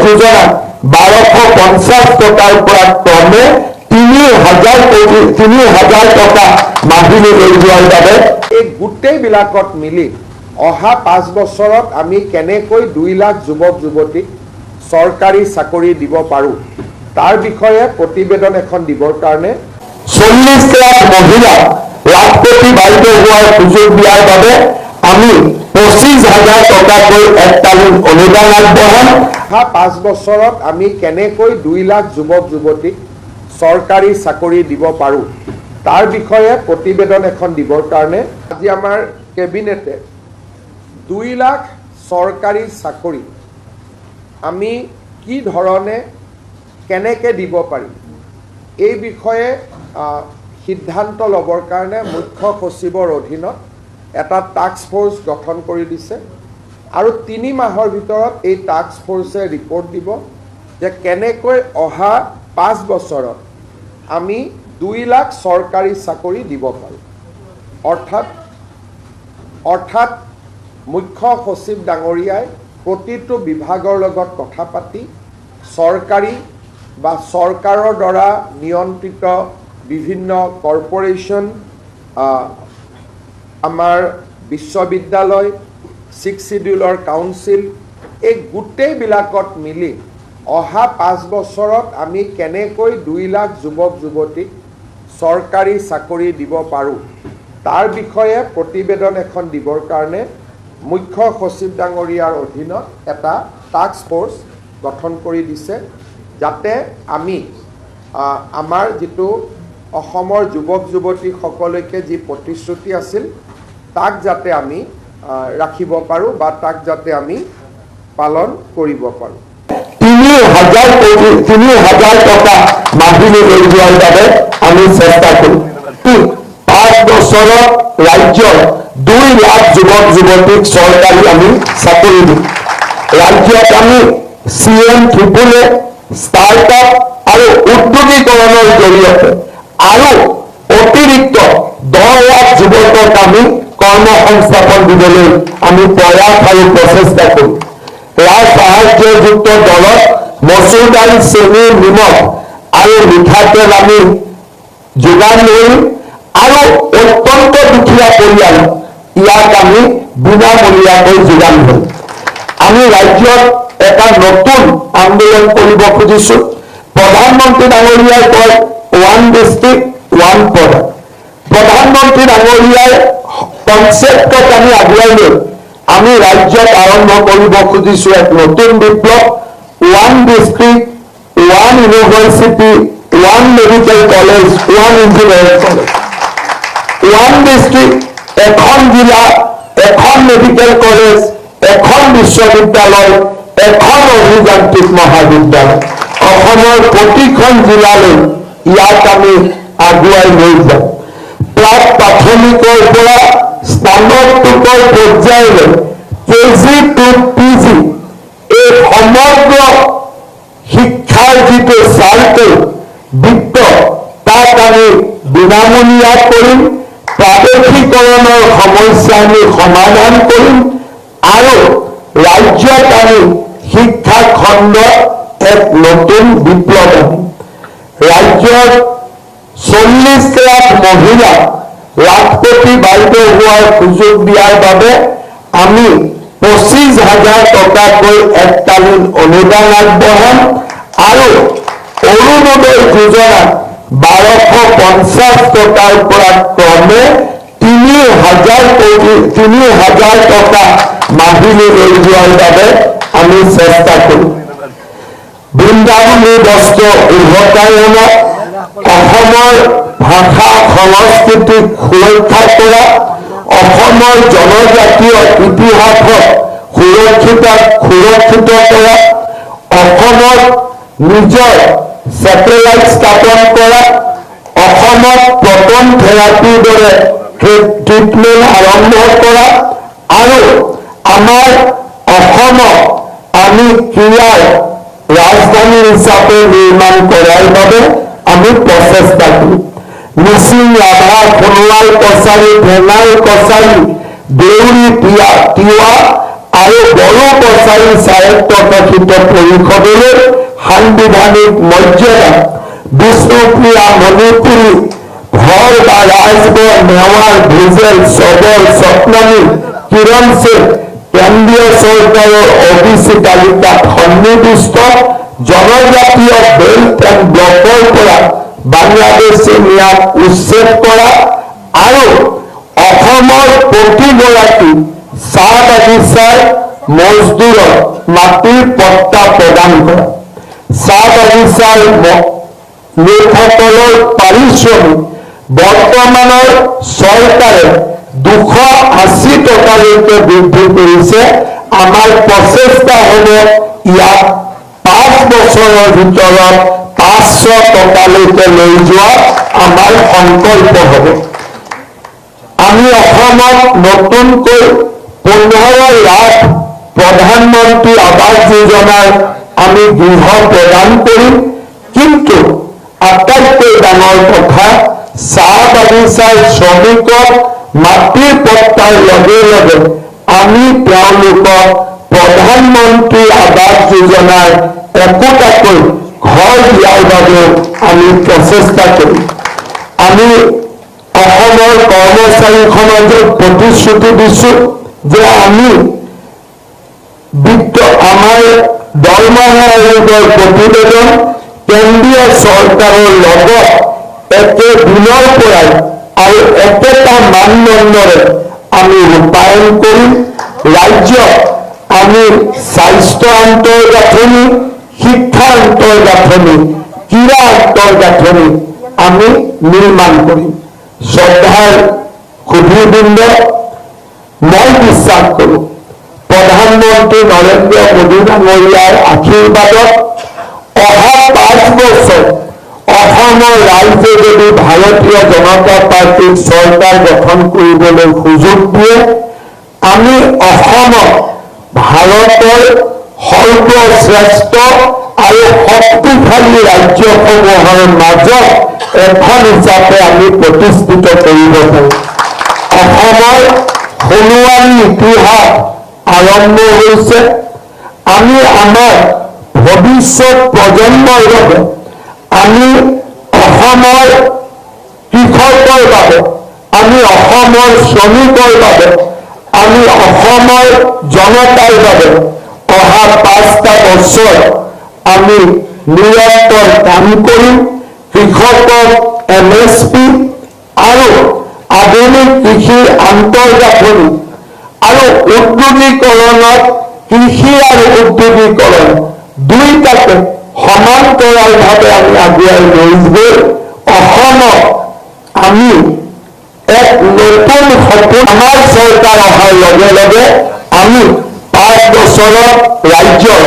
যোজনা 1250 টকাৰ পৰা ক্ৰমে 3000 টকা মাহিলী লৈ যোৱাৰ বাবে এই গোটেইবিলাকত মিলি অহা 5 বছৰত আমি কেনেকৈ 2 লাখ যুৱক যুৱতীক চৰকাৰী চাকৰি দিব পাৰোঁ তাৰ বিষয়ে প্ৰতিবেদন এখন দিবৰ কাৰণে 40 লাখ মহিলাক লাখপতি বাইদেউ হোৱাৰ সুযোগ দিয়াৰ বাবে আমি 25,000 টকাকৈ এককালীন অনুদান আগবঢ়াম। অহা 5 বছৰত আমি কেনেকৈ 2 লাখ যুৱক যুৱতীক চৰকাৰী চাকৰি দিব পাৰোঁ তাৰ বিষয়ে প্ৰতিবেদন এখন দিবৰ কাৰণে আজি আমাৰ কেবিনেটে 2 লাখ চৰকাৰী চাকৰি আমি কি ধৰণে কেনেকৈ দিব পাৰিম এই বিষয়ে সিদ্ধান্ত ল'বৰ কাৰণে মুখ্য সচিবৰ অধীনত এটা টাস্ক ফ'ৰ্চ গঠন কৰি দিছে আৰু 3 মাহৰ ভিতৰত এই টাস্ক ফ'ৰ্চে ৰিপৰ্ট দিব যে কেনেকৈ অহা 5 বছৰত আমি 2 লাখ চৰকাৰী চাকৰি দিব পাৰোঁ অৰ্থাৎ মুখ্য সচিব ডাঙৰীয়াই প্ৰতিটো বিভাগৰ লগত কথা পাতি চৰকাৰী বা চৰকাৰৰ দ্বাৰা নিয়ন্ত্ৰিত বিভিন্ন কৰ্পোৰেশ্যন আমাৰ বিশ্ববিদ্যালয় 6 শিডিউলৰ কাউন্সিল এই গোটেইবিলাকত মিলি অহা 5 বছৰত আমি কেনেকৈ 2 লাখ যুৱক যুৱতীক চৰকাৰী চাকৰি দিব পাৰোঁ তাৰ বিষয়ে প্ৰতিবেদন এখন দিবৰ কাৰণে মুখ্য সচিব ডাঙৰীয়াৰ অধীনত এটা টাস্ক ফ'ৰ্চ গঠন কৰি দিছে যাতে আমি আমাৰ যিটো অসমৰ যুৱক যুৱতীসকলকে যি প্ৰতিশ্ৰুতি আছিল তাক যাতে আমি ৰাখিব পাৰোঁ বা তাক যাতে আমি পালন কৰিব পাৰোঁ 3000 টকা মাহিলী লৈ যোৱাৰ বাবে আমি চেষ্টা কৰিম 5 বছৰত ৰাজ্যৰ 2 লাখ যুৱক যুৱতীক চৰকাৰী আমি চাকৰি দিম ৰাজ্যত আমি CM-AAA ষ্টাৰ্টআপ আৰু উদ্যোগীকৰণৰ জৰিয়তে আৰু অতিৰিক্ত 10 লাখ যুৱকক আমি কৰ্মসংস্থাপন দিবলৈ আমি প্ৰয়াস আৰু প্ৰচেষ্টা কৰিম ৰাজ সাহায্যযুক্ত দলত মচুৰ দাইল চেনি নিমখ আৰু মিঠাতেল আমি যোগান ধৰিম আৰু অত্যন্ত দুখীয়া পৰিয়াল ইয়াক আমি বিনামূলীয়াকৈ যোগান ধৰিম আমি ৰাজ্যত এটা নতুন আন্দোলন কৰিব খুজিছোঁ প্ৰধানমন্ত্ৰী ডাঙৰীয়াই কয় 1 ডিষ্ট্ৰিক্ট 1 প্ৰডাক্ট প্ৰধানমন্ত্ৰী ডাঙৰীয়াৰ কনচেপ্টক আমি আগুৱাই লৈ আমি ৰাজ্যত আৰম্ভ কৰিব খুজিছোঁ এক নতুন বিপ্লৱ 1 district 1 university 1 medical college 1 engineering college 1 district এখন জিলা এখন মেডিকেল কলেজ এখন বিশ্ববিদ্যালয় এখন অভিযান্ত্ৰিক মহাবিদ্যালয় অসমৰ প্ৰতিখন জিলালৈ ইয়াক আমি আগুৱাই লৈ যাম প্ৰাক প্ৰাথমিকৰ পৰা স্নাতকোত্তৰ পৰ্যায়লৈ KG to PG এই সমগ্ৰ শিক্ষাৰ যিটো চাৰ্কেল বৃত্ত তাক আমি বিনামূলীয়া কৰিম প্ৰাদেশিকৰণৰ সমস্যা আমি সমাধান কৰিম আৰু ৰাজ্যত আমি শিক্ষা খণ্ডত এক নতুন বিপ্লৱ আনিম ৰাজ্যত 40 লাখ মহিলা লাখপতি বাইদেউ হোৱাৰ সুযোগ দিয়াৰ বাবে আমি 25,000 টকাকৈ এককালীন অনুদান আগবঢ়াম আৰু অৰুণোদয় যোজনা 1250 টকাৰ পৰা ক্ৰমে 3000 টকা মাহিলী লৈ যোৱাৰ বাবে আমি চেষ্টা কৰিম বৃন্দাবনী বস্ত্ৰ উভতাই অনা অসমৰ ভাষা সংস্কৃতিক সুৰক্ষা কৰা অসমৰ জনজাতীয় ইতিহাসক সুৰক্ষিত কৰা অসমত নিজৰ ছেটেলাইট স্থাপন কৰা অসমত প্ৰটন থেৰাপিৰ দৰে ট্ৰিটমেণ্ট আৰম্ভ কৰা আৰু আমাৰ অসমক আমি ক্ৰীড়াৰ ৰাজধানী হিচাপে নিৰ্মাণ কৰাৰ বাবে আমি প্ৰচেষ্টা কৰিম মিচিং ৰাভা সোণোৱাল কছাৰী ভেঙাৰ কছাৰী দেউৰী তিৱা আৰু বড়ো কছাৰী স্বায়ত্তশাসিত পৰিষদলৈ সাংবিধানিক মৰ্যাদা বিষ্ণুপ্ৰিয়া মণিপুৰী ঘৰ বা ৰাজগড় নেৱাৰ ভুজেল চবৰ স্বপ্নানী কিৰণ সিং কেন্দ্ৰীয় চৰকাৰৰ অবিচি তালিকাত সন্নিৱিষ্ট জনজাতীয় বেল্ট এণ্ড ব্লকৰ পৰা বাংলাদেশী ন্যায় উচ্ছেদ কৰা আৰু অসমৰ প্ৰতিগৰাকী চাহ বাগিচাৰ মজদুৰৰ মাটিৰ পট্টা প্ৰদান কৰা চাহ বাগিচাৰ লোকসকলৰ পাৰিশ্ৰমিক বৰ্তমানৰ চৰকাৰে 280 টকালৈকে বৃদ্ধি কৰিছে আমাৰ প্ৰচেষ্টা হ'ব ইয়াক 5 বছৰৰ ভিতৰত 500 টকালৈকে লৈ যোৱা আমাৰ সংকল্প হ'ব আমি অসমত নতুনকৈ 15 লাখ প্ৰধানমন্ত্ৰী আৱাস যোজনাৰ আমি গৃহ প্ৰদান কৰিম কিন্তু আটাইতকৈ ডাঙৰ কথা চাহ বাগিচাৰ শ্ৰমিকক মাটিৰ পট্টাৰ লগে লগে আমি তেওঁলোকক প্ৰধানমন্ত্ৰী আৱাস যোজনাৰ একোটাকৈ ঘৰ দিয়াৰ বাবে আমি প্ৰচেষ্টা কৰিম আমি অসমৰ কৰ্মচাৰী সমাজক প্ৰতিশ্ৰুতি দিছো যে আমি আমাৰ দৰমহা আয়োগৰ প্ৰতিবেদন কেন্দ্ৰীয় চৰকাৰৰ লগত একে দিনৰ পৰাই আৰু একেটা মানদণ্ডৰে আমি ৰূপায়ণ কৰিম ৰাজ্যত আমি স্বাস্থ্য আন্তঃগাঁথনি শিক্ষা আন্তঃগাঁথনি ক্ৰীড়া আন্তঃগাঁথনি আমি নিৰ্মাণ কৰিম শ্ৰদ্ধাৰ সুধীবৃন্দ মই বিশ্বাস কৰোঁ প্ৰধানমন্ত্ৰী নৰেন্দ্ৰ মোদী ডাঙৰীয়াৰ আশীৰ্বাদত অহা 5 বছৰ অসমৰ ৰাইজে যদি ভাৰতীয় জনতা পাৰ্টিক চৰকাৰ গঠন কৰিবলৈ সুযোগ দিয়ে আমি অসমক ভাৰতৰ সৰ্বশ্ৰেষ্ঠ আৰু শক্তিশালী ৰাজ্যসমূহৰ মাজত এখন হিচাপে আমি প্ৰতিষ্ঠিত কৰিব পাৰোঁ অসমৰ সোণোৱালী ইতিহাস আৰম্ভ হৈছে আমি আমাৰ ভৱিষ্যত প্ৰজন্মৰ বাবে আমি অসমৰ কৃষকৰ বাবে আমি অসমৰ শ্ৰমিকৰ বাবে আমি অসমৰ জনতাৰ বাবে অহা 5টা বছৰ আমি নিৰন্তৰ কাম কৰিম কৃষকক MSP আৰু আধুনিক কৃষিৰ আন্তঃগাঁথনি আৰু উদ্যোগীকৰণত কৃষি আৰু উদ্যোগীকৰণ দুইটাকে সমান্তৰালভাৱে আমি আগুৱাই লৈ গৈ অসমক আমি এক নতুন সপোন আমাৰ চৰকাৰ অহাৰ লগে লগে আমি 5 বছৰত ৰাজ্যৰ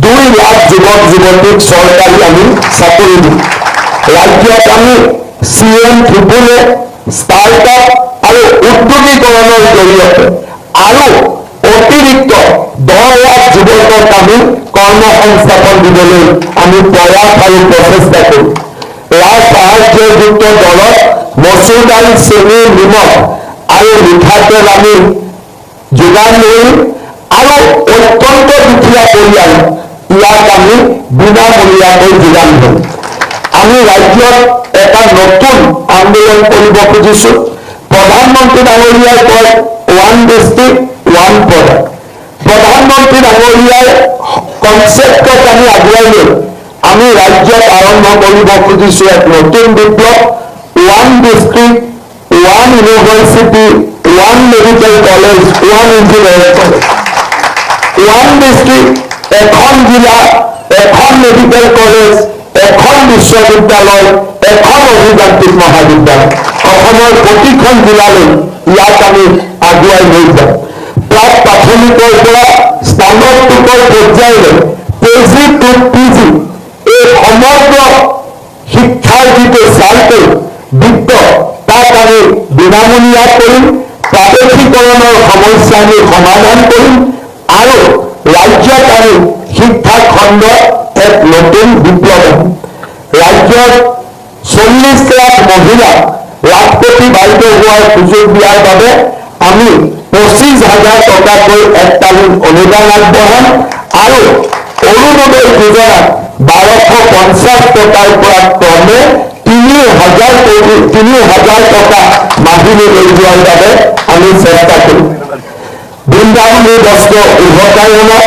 2 লাখ যুৱক যুৱতীক চৰকাৰী আমি চাকৰি দিম ৰাজ্যত আমি CM থিপুৰে ষ্টাৰ্টআপ আৰু উদ্যোগীকৰণৰ জৰিয়তে আৰু অতিৰিক্ত 10 লাখ যুৱকক আমি কৰ্মসংস্থাপন দিবলৈ আমি প্ৰয়াস আৰু প্ৰচেষ্টা কৰিম ৰাজ সাহায্যযুক্ত দলত মচুৰ দাইল চেনি নিমখ আৰু মিঠাতেল আমি যোগান ধৰিম আৰু অত্যন্ত দুখীয়া পৰিয়াল ইয়াক আমি বিনামূলীয়াকৈ যোগান ধৰিম আমি ৰাজ্যত এটা নতুন আন্দোলন কৰিব খুজিছো প্ৰধানমন্ত্ৰী ডাঙৰীয়াই কয় 1 ডিষ্ট্ৰিক্ট 1 প্ৰডাক্ট প্ৰধানমন্ত্ৰী ডাঙৰীয়াৰ কনচেপ্টক আমি আগুৱাই লৈ আমি ৰাজ্যত আৰম্ভ কৰিব খুজিছো এক নতুন বিপ্লৱ 1 district 1 university 1 medical college 1 engineering college 1 district এখন জিলা এখন মেডিকেল কলেজ এখন বিশ্ববিদ্যালয় এখন অভিযান্ত্ৰিক মহাবিদ্যালয় অসমৰ প্ৰতিখন জিলালৈ ইয়াক আমি আগুৱাই লৈ যাম প্ৰাক প্ৰাথমিকৰ পৰা স্নাতকোত্তৰ পৰ্যায়লৈ KG to PG এই সমগ্ৰ শিক্ষাৰ যিটো চাইকেল বৃত্ত তাক আমি বিনামূলীয়া কৰিম প্ৰাদেশিকৰণৰ সমস্যা আমি সমাধান কৰিম আৰু ৰাজ্যত আমি শিক্ষা খণ্ডত এক নতুন বিপ্লৱ ৰাজ্যত 40 লাখ মহিলা লাখপতি বাইদেউ হোৱাৰ সুযোগ দিয়াৰ বাবে আমি 25,000 টকাকৈ এককালীন অনুদান আগবঢ়াম আৰু অৰুণোদয় যোজনাত 1250 টকাৰ পৰা ক্ৰমে 3,000 টকা মাহিলী লৈ যোৱাৰ বাবে আমি চেষ্টা কৰিম। বৃন্দাবনী বস্ত্ৰ উভতাই অনা